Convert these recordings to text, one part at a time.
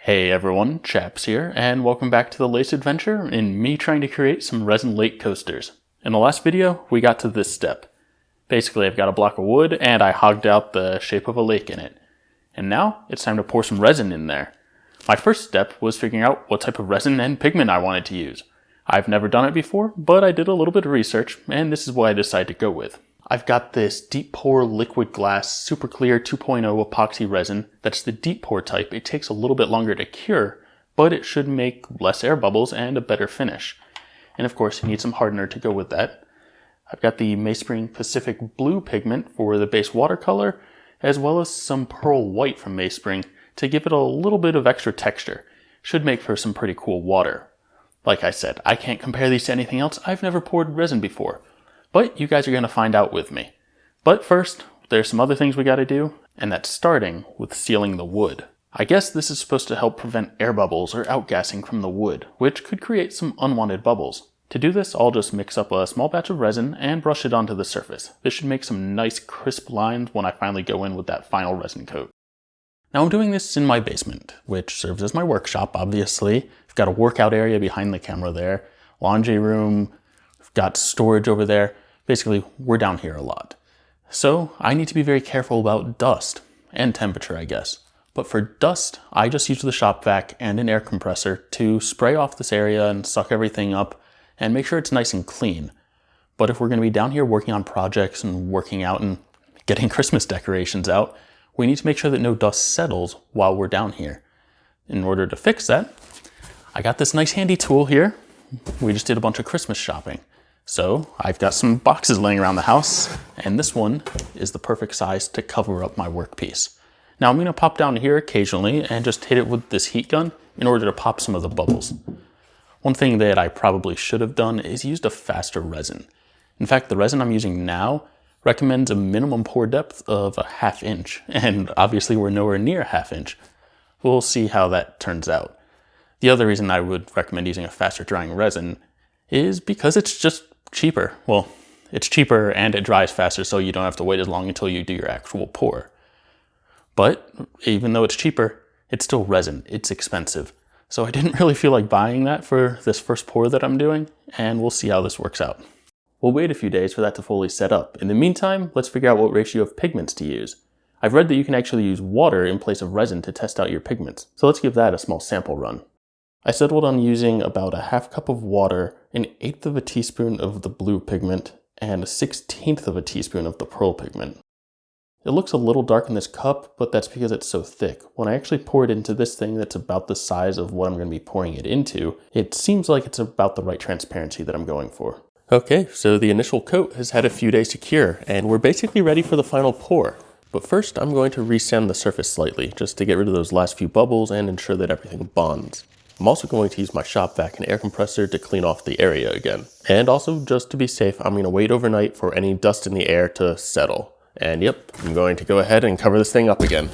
Hey everyone, Chaps here, and welcome back to the latest adventure in me trying to create some resin lake coasters. In the last video, we got to this step. Basically, I've got a block of wood and I hogged out the shape of a lake in it. And now, it's time to pour some resin in there. My first step was figuring out what type of resin and pigment I wanted to use. I've never done it before, but I did a little bit of research, and this is what I decided to go with. I've got this deep pour liquid glass super clear 2.0 epoxy resin. That's the deep pour type. It takes a little bit longer to cure, but it should make less air bubbles and a better finish. And of course, you need some hardener to go with that. I've got the Mayspring Pacific Blue pigment for the base watercolor, as well as some Pearl White from Mayspring to give it a little bit of extra texture. Should make for some pretty cool water. Like I said, I can't compare these to anything else. I've never poured resin before. But you guys are going to find out with me. But first, there's some other things we got to do, and that's starting with sealing the wood. I guess this is supposed to help prevent air bubbles or outgassing from the wood, which could create some unwanted bubbles. To do this, I'll just mix up a small batch of resin and brush it onto the surface. This should make some nice crisp lines when I finally go in with that final resin coat. Now I'm doing this in my basement, which serves as my workshop, obviously. I've got a workout area behind the camera there, laundry room, I've got storage over there. Basically, we're down here a lot. So I need to be very careful about dust and temperature, I guess. But for dust, I just use the shop vac and an air compressor to spray off this area and suck everything up and make sure it's nice and clean. But if we're going to be down here working on projects and working out and getting Christmas decorations out, we need to make sure that no dust settles while we're down here. In order to fix that, I got this nice handy tool here. We just did a bunch of Christmas shopping. So I've got some boxes laying around the house, and this one is the perfect size to cover up my workpiece. Now I'm going to pop down here occasionally and just hit it with this heat gun in order to pop some of the bubbles. One thing that I probably should have done is used a faster resin. In fact, the resin I'm using now recommends a minimum pour depth of a 1/2 inch, and obviously we're nowhere near 1/2 inch. We'll see how that turns out. The other reason I would recommend using a faster drying resin is because it's just cheaper. Well, it's cheaper and it dries faster, so you don't have to wait as long until you do your actual pour. But even though it's cheaper, it's still resin. It's expensive. So I didn't really feel like buying that for this first pour that I'm doing, and we'll see how this works out. We'll wait a few days for that to fully set up. In the meantime, let's figure out what ratio of pigments to use. I've read that you can actually use water in place of resin to test out your pigments, so let's give that a small sample run. I settled on using about a 1/2 cup of water, 1/8 of a teaspoon of the blue pigment, and 1/16 of a teaspoon of the pearl pigment. It looks a little dark in this cup, but that's because it's so thick. When I actually pour it into this thing that's about the size of what I'm going to be pouring it into, it seems like it's about the right transparency that I'm going for. Okay, so the initial coat has had a few days to cure, and we're basically ready for the final pour. But first, I'm going to resand the surface slightly, just to get rid of those last few bubbles and ensure that everything bonds. I'm also going to use my shop vac and air compressor to clean off the area again. And also, just to be safe, I'm going to wait overnight for any dust in the air to settle. And yep, I'm going to go ahead and cover this thing up again.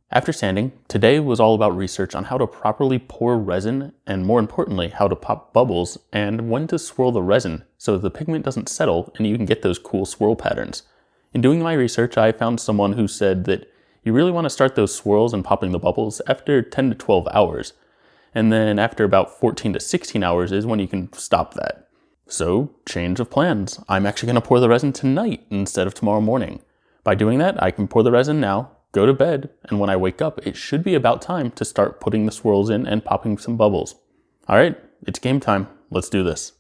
After sanding, today was all about research on how to properly pour resin, and more importantly, how to pop bubbles and when to swirl the resin so that the pigment doesn't settle and you can get those cool swirl patterns. In doing my research, I found someone who said that you really want to start those swirls and popping the bubbles after 10 to 12 hours. And then after about 14 to 16 hours is when you can stop that. So, change of plans. I'm actually going to pour the resin tonight instead of tomorrow morning. By doing that, I can pour the resin now, go to bed, and when I wake up, it should be about time to start putting the swirls in and popping some bubbles. Alright, it's game time. Let's do this.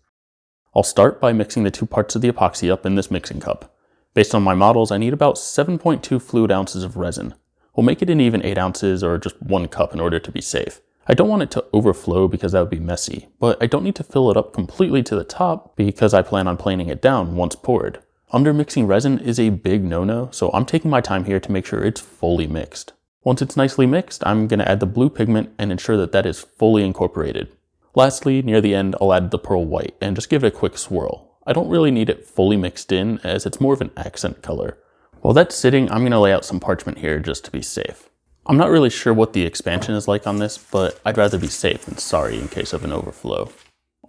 I'll start by mixing the 2 parts of the epoxy up in this mixing cup. Based on my models, I need about 7.2 fluid ounces of resin. We'll make it an even 8 ounces or just 1 cup in order to be safe. I don't want it to overflow because that would be messy, but I don't need to fill it up completely to the top because I plan on planing it down once poured. Undermixing resin is a big no-no, so I'm taking my time here to make sure it's fully mixed. Once it's nicely mixed, I'm going to add the blue pigment and ensure that that is fully incorporated. Lastly, near the end, I'll add the pearl white and just give it a quick swirl. I don't really need it fully mixed in as it's more of an accent color. While that's sitting, I'm going to lay out some parchment here just to be safe. I'm not really sure what the expansion is like on this, but I'd rather be safe than sorry in case of an overflow.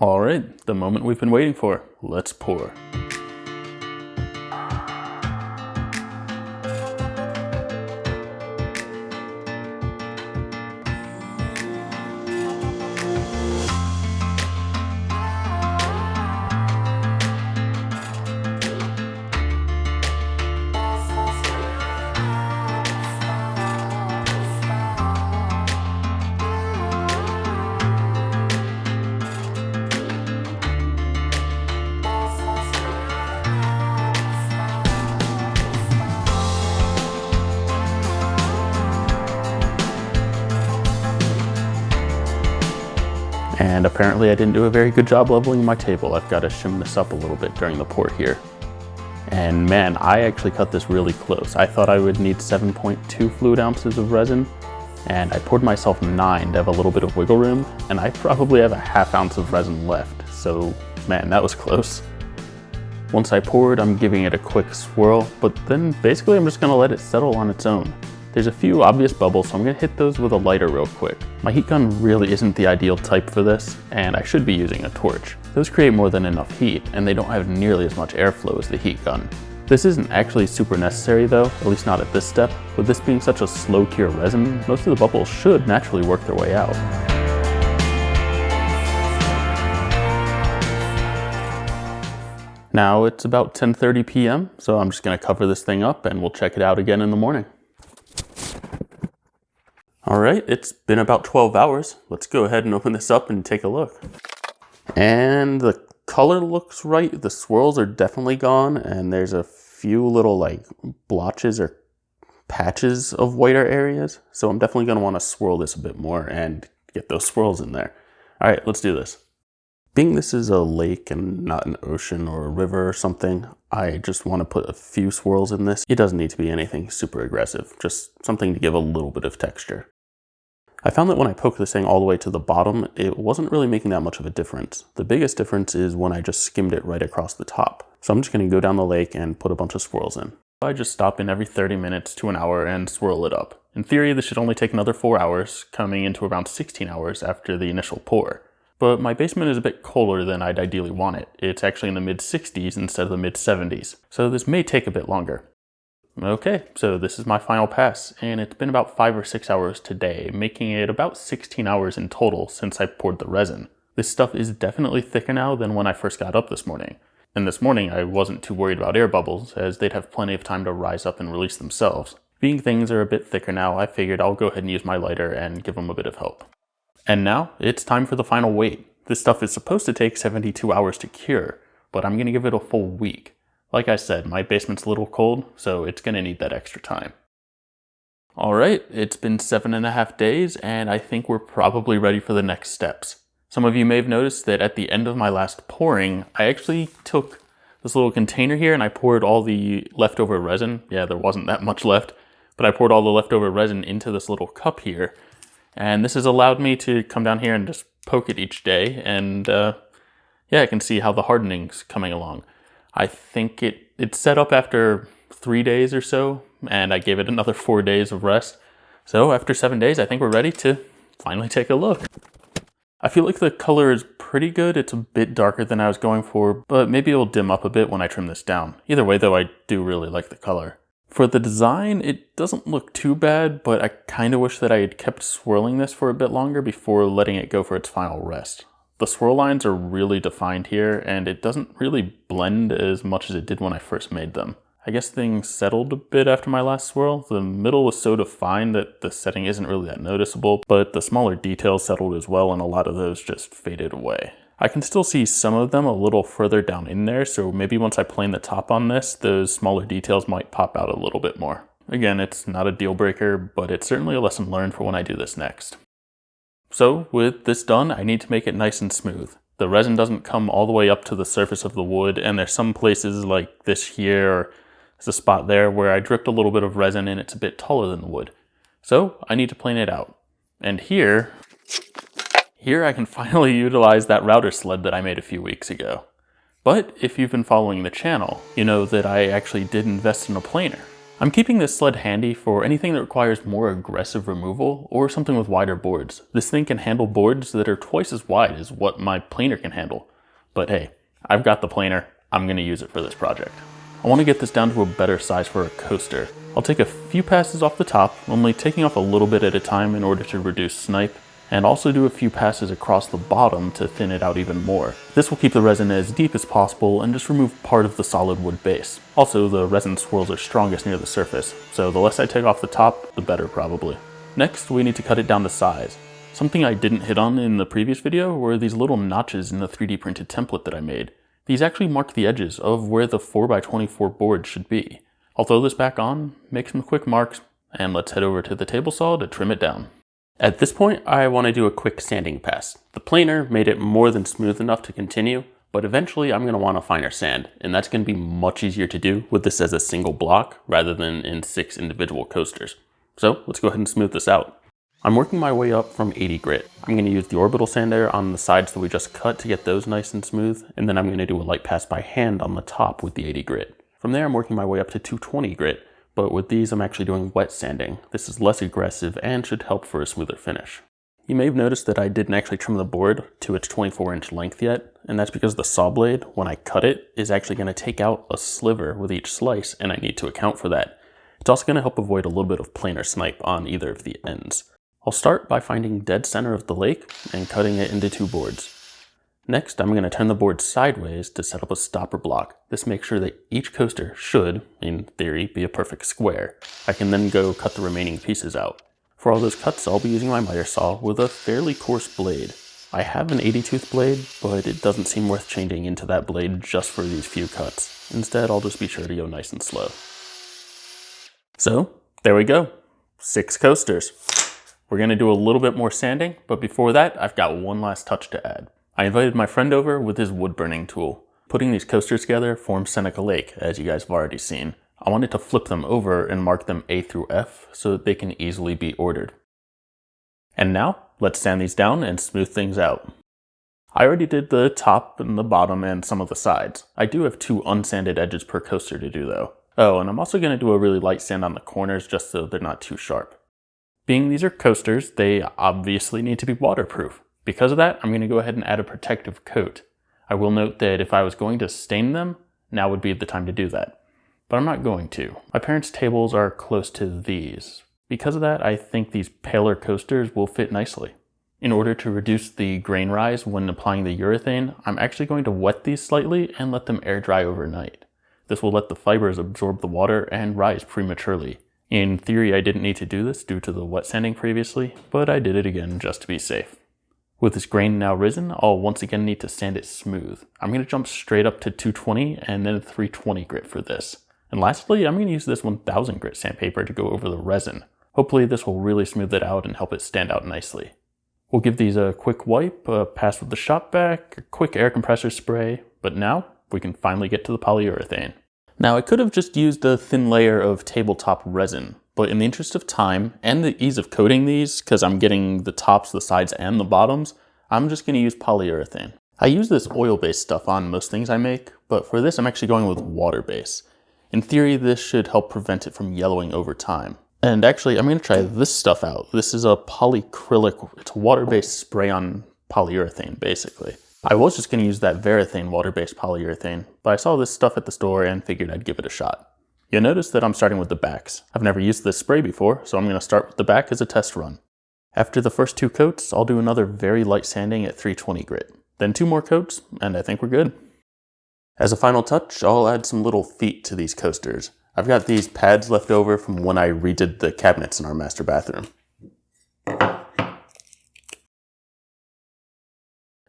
Alright, the moment we've been waiting for. Let's pour. And apparently I didn't do a very good job leveling my table. I've got to shim this up a little bit during the pour here. And man, I actually cut this really close. I thought I would need 7.2 fluid ounces of resin, and I poured myself 9 to have a little bit of wiggle room, and I probably have a ½ ounce of resin left. So man, that was close. Once I poured, I'm giving it a quick swirl, but then basically I'm just gonna let it settle on its own. There's a few obvious bubbles, so I'm gonna hit those with a lighter real quick. My heat gun really isn't the ideal type for this, and I should be using a torch. Those create more than enough heat, and they don't have nearly as much airflow as the heat gun. This isn't actually super necessary though, at least not at this step. With this being such a slow cure resin, most of the bubbles should naturally work their way out. Now it's about 10:30 p.m., so I'm just gonna cover this thing up and we'll check it out again in the morning. All right, it's been about 12 hours. Let's go ahead and open this up and take a look. And the color looks right. The swirls are definitely gone, and there's a few little like blotches or patches of whiter areas. So I'm definitely gonna wanna swirl this a bit more and get those swirls in there. All right, let's do this. Being this is a lake and not an ocean or a river or something, I just wanna put a few swirls in this. It doesn't need to be anything super aggressive, just something to give a little bit of texture. I found that when I poked this thing all the way to the bottom, it wasn't really making that much of a difference. The biggest difference is when I just skimmed it right across the top. So I'm just gonna go down the lake and put a bunch of swirls in. I just stop in every 30 minutes to an hour and swirl it up. In theory, this should only take another 4 hours, coming into around 16 hours after the initial pour. But my basement is a bit colder than I'd ideally want it. It's actually in the mid-60s instead of the mid-70s, so this may take a bit longer. Okay, so this is my final pass, and it's been about 5 or 6 hours today, making it about 16 hours in total since I poured the resin. This stuff is definitely thicker now than when I first got up this morning. And this morning I wasn't too worried about air bubbles, as they'd have plenty of time to rise up and release themselves. Being things are a bit thicker now, I figured I'll go ahead and use my lighter and give them a bit of help. And now, it's time for the final wait. This stuff is supposed to take 72 hours to cure, but I'm gonna give it a full week. Like I said, my basement's a little cold, so it's gonna need that extra time. Alright, it's been 7.5 days, and I think we're probably ready for the next steps. Some of you may have noticed that at the end of my last pouring, I actually took this little container here and I poured all the leftover resin. Yeah, there wasn't that much left, but I poured all the leftover resin into this little cup here. And this has allowed me to come down here and just poke it each day, and yeah, I can see how the hardening's coming along. I think it's set up after 3 days or so, and I gave it another 4 days of rest. So after 7 days, I think we're ready to finally take a look. I feel like the color is pretty good. It's a bit darker than I was going for, but maybe it'll dim up a bit when I trim this down. Either way though, I do really like the color. For the design, it doesn't look too bad, but I kind of wish that I had kept swirling this for a bit longer before letting it go for its final rest. The swirl lines are really defined here, and it doesn't really blend as much as it did when I first made them. I guess things settled a bit after my last swirl. The middle was so defined that the setting isn't really that noticeable, but the smaller details settled as well, and a lot of those just faded away. I can still see some of them a little further down in there, so maybe once I plane the top on this, those smaller details might pop out a little bit more. Again, it's not a deal breaker, but it's certainly a lesson learned for when I do this next. So with this done, I need to make it nice and smooth. The resin doesn't come all the way up to the surface of the wood, and there's some places like this here, or there's a spot there where I dripped a little bit of resin and it's a bit taller than the wood. So I need to plane it out. And here I can finally utilize that router sled that I made a few weeks ago. But if you've been following the channel, you know that I actually did invest in a planer. I'm keeping this sled handy for anything that requires more aggressive removal or something with wider boards. This thing can handle boards that are twice as wide as what my planer can handle. But hey, I've got the planer, I'm going to use it for this project. I want to get this down to a better size for a coaster. I'll take a few passes off the top, only taking off a little bit at a time in order to reduce snipe, and also do a few passes across the bottom to thin it out even more. This will keep the resin as deep as possible and just remove part of the solid wood base. Also, the resin swirls are strongest near the surface, so the less I take off the top, the better probably. Next, we need to cut it down to size. Something I didn't hit on in the previous video were these little notches in the 3D printed template that I made. These actually mark the edges of where the 4x24 board should be. I'll throw this back on, make some quick marks, and let's head over to the table saw to trim it down. At this point, I want to do a quick sanding pass. The planer made it more than smooth enough to continue, but eventually I'm going to want a finer sand, and that's going to be much easier to do with this as a single block rather than in 6 individual coasters. So let's go ahead and smooth this out. I'm working my way up from 80 grit. I'm going to use the orbital sander on the sides that we just cut to get those nice and smooth, and then I'm going to do a light pass by hand on the top with the 80 grit. From there I'm working my way up to 220 grit, but with these I'm actually doing wet sanding. This is less aggressive and should help for a smoother finish. You may have noticed that I didn't actually trim the board to its 24-inch length yet, and that's because the saw blade, when I cut it, is actually going to take out a sliver with each slice, and I need to account for that. It's also going to help avoid a little bit of planer snipe on either of the ends. I'll start by finding dead center of the lake and cutting it into 2 boards. Next, I'm going to turn the board sideways to set up a stopper block. This makes sure that each coaster should, in theory, be a perfect square. I can then go cut the remaining pieces out. For all those cuts, I'll be using my miter saw with a fairly coarse blade. I have an 80-tooth blade, but it doesn't seem worth changing into that blade just for these few cuts. Instead, I'll just be sure to go nice and slow. So, there we go. 6 coasters. We're going to do a little bit more sanding, but before that, I've got one last touch to add. I invited my friend over with his wood burning tool. Putting these coasters together forms Seneca Lake, as you guys have already seen. I wanted to flip them over and mark them A through F so that they can easily be ordered. And now, let's sand these down and smooth things out. I already did the top and the bottom and some of the sides. I do have 2 unsanded edges per coaster to do though. Oh, and I'm also going to do a really light sand on the corners just so they're not too sharp. Being these are coasters, they obviously need to be waterproof. Because of that, I'm going to go ahead and add a protective coat. I will note that if I was going to stain them, now would be the time to do that. But I'm not going to. My parents' tables are close to these. Because of that, I think these paler coasters will fit nicely. In order to reduce the grain rise when applying the urethane, I'm actually going to wet these slightly and let them air dry overnight. This will let the fibers absorb the water and rise prematurely. In theory, I didn't need to do this due to the wet sanding previously, but I did it again just to be safe. With this grain now risen, I'll once again need to sand it smooth. I'm going to jump straight up to 220 and then 320 grit for this. And lastly, I'm going to use this 1000 grit sandpaper to go over the resin. Hopefully this will really smooth it out and help it stand out nicely. We'll give these a quick wipe, a pass with the shop vac, a quick air compressor spray, but now we can finally get to the polyurethane. Now I could have just used a thin layer of tabletop resin, but in the interest of time and the ease of coating these, because I'm getting the tops, the sides, and the bottoms, I'm just going to use polyurethane. I use this oil-based stuff on most things I make, but for this I'm actually going with water-based. In theory, this should help prevent it from yellowing over time. And actually, I'm going to try this stuff out. This is a polyacrylic, it's a water-based spray-on polyurethane, basically. I was just going to use that Varathane water-based polyurethane, but I saw this stuff at the store and figured I'd give it a shot. You'll notice that I'm starting with the backs. I've never used this spray before, so I'm going to start with the back as a test run. After the first 2 coats, I'll do another very light sanding at 320 grit. Then 2 more coats, and I think we're good. As a final touch, I'll add some little feet to these coasters. I've got these pads left over from when I redid the cabinets in our master bathroom.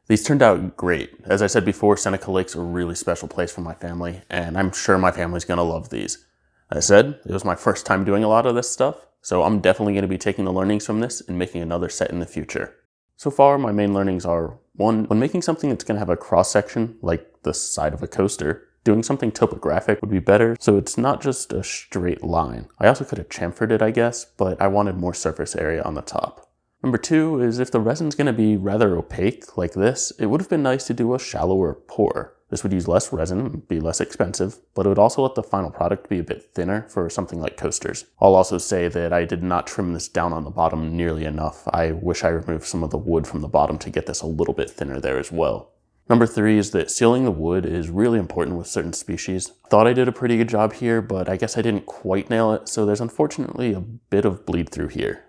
These turned out great. As I said before, Seneca Lake's a really special place for my family, and I'm sure my family's gonna love these. As I said, it was my first time doing a lot of this stuff, so I'm definitely gonna be taking the learnings from this and making another set in the future. So far, my main learnings are, 1, when making something that's gonna have a cross-section, like the side of a coaster, doing something topographic would be better, so it's not just a straight line. I also could have chamfered it, I guess, but I wanted more surface area on the top. Number 2 is if the resin's going to be rather opaque like this, it would have been nice to do a shallower pour. This would use less resin, be less expensive, but it would also let the final product be a bit thinner for something like coasters. I'll also say that I did not trim this down on the bottom nearly enough. I wish I removed some of the wood from the bottom to get this a little bit thinner there as well. Number 3 is that sealing the wood is really important with certain species. Thought I did a pretty good job here, but I guess I didn't quite nail it, so there's unfortunately a bit of bleed through here.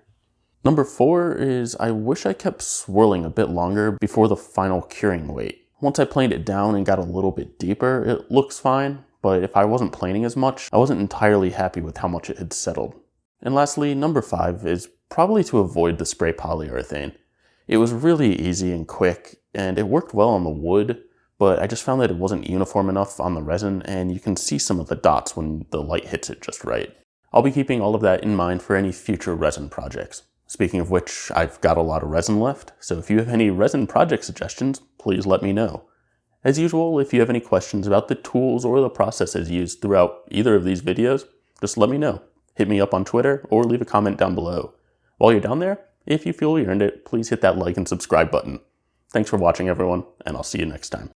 Number 4 is I wish I kept swirling a bit longer before the final curing weight. Once I planed it down and got a little bit deeper, it looks fine, but if I wasn't planing as much, I wasn't entirely happy with how much it had settled. And lastly, number 5 is probably to avoid the spray polyurethane. It was really easy and quick, and it worked well on the wood, but I just found that it wasn't uniform enough on the resin, and you can see some of the dots when the light hits it just right. I'll be keeping all of that in mind for any future resin projects. Speaking of which, I've got a lot of resin left, so if you have any resin project suggestions, please let me know. As usual, if you have any questions about the tools or the processes used throughout either of these videos, just let me know. Hit me up on Twitter or leave a comment down below. While you're down there, if you feel you earned it, please hit that like and subscribe button. Thanks for watching, everyone, and I'll see you next time.